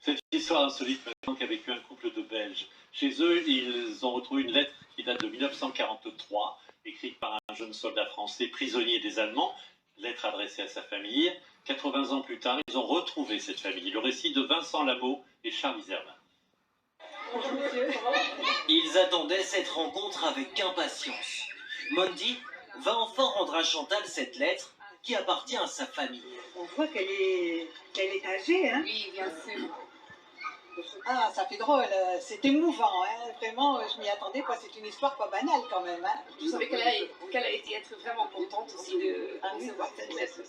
C'est une histoire insolite maintenant qu'a vécu un couple de Belges. Chez eux, ils ont retrouvé une lettre qui date de 1943, écrite par un jeune soldat français prisonnier des Allemands, lettre adressée à sa famille. 80 ans plus tard, ils ont retrouvé cette famille. Le récit de Vincent Lameau et Charles Iserlin. Ils attendaient cette rencontre avec impatience. Mondi va enfin rendre à Chantal cette lettre qui appartient à sa famille. On voit qu'elle est âgée, hein? Oui, bien sûr. Ah, ça fait drôle, c'est émouvant, hein? Vraiment, je m'y attendais pas, c'est une histoire pas banale quand même, hein? Vous savez qu'elle a été être vraiment contente aussi de recevoir cette lettre.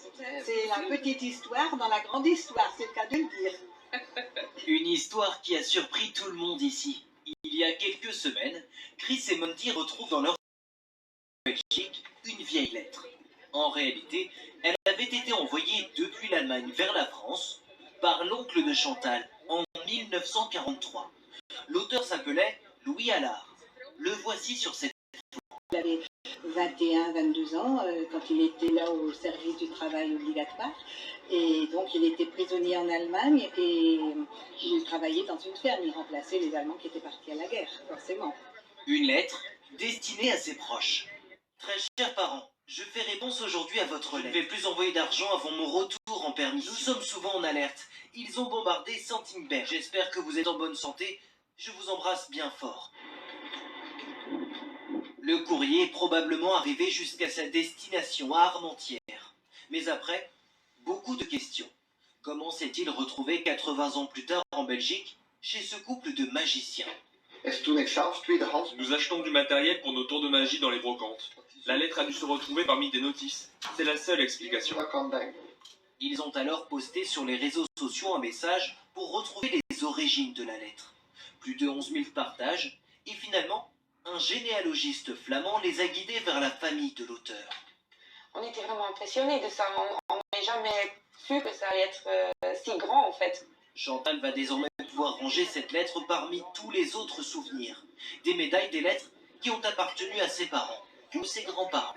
C'est la petite histoire dans la grande histoire, c'est le cas de le dire. Une histoire qui a surpris tout le monde ici. Il y a quelques semaines, Chris et Monty retrouvent dans leur Belgique une vieille lettre. En réalité, elle avait été envoyée depuis l'Allemagne vers la France par l'oncle de Chantal en 1943. L'auteur s'appelait Louis Allard. Le voici sur cette... Il avait 21-22 ans quand il était là au service du travail obligatoire. Et donc il était prisonnier en Allemagne et il travaillait dans une ferme. Il remplaçait les Allemands qui étaient partis à la guerre, forcément. Une lettre destinée à ses proches. Très chers parents, je fais réponse aujourd'hui à votre lettre. Je ne vais plus envoyer d'argent avant mon retour en permission. Nous sommes souvent en alerte. Ils ont bombardé Santingberg. J'espère que vous êtes en bonne santé. Je vous embrasse bien fort. Le courrier est probablement arrivé jusqu'à sa destination à Armentières. Mais après, beaucoup de questions. Comment s'est-il retrouvé 80 ans plus tard en Belgique, chez ce couple de magiciens? Nous achetons du matériel pour nos tours de magie dans les brocantes. La lettre a dû se retrouver parmi des notices. C'est la seule explication. Ils ont alors posté sur les réseaux sociaux un message pour retrouver les origines de la lettre. Plus de 11 000 partages, et finalement, un généalogiste flamand les a guidés vers la famille de l'auteur. On était vraiment impressionnés de ça. On n'avait jamais su que ça allait être si grand en fait. Chantal va désormais pouvoir ranger cette lettre parmi tous les autres souvenirs. Des médailles, des lettres qui ont appartenu à ses parents ou ses grands-parents.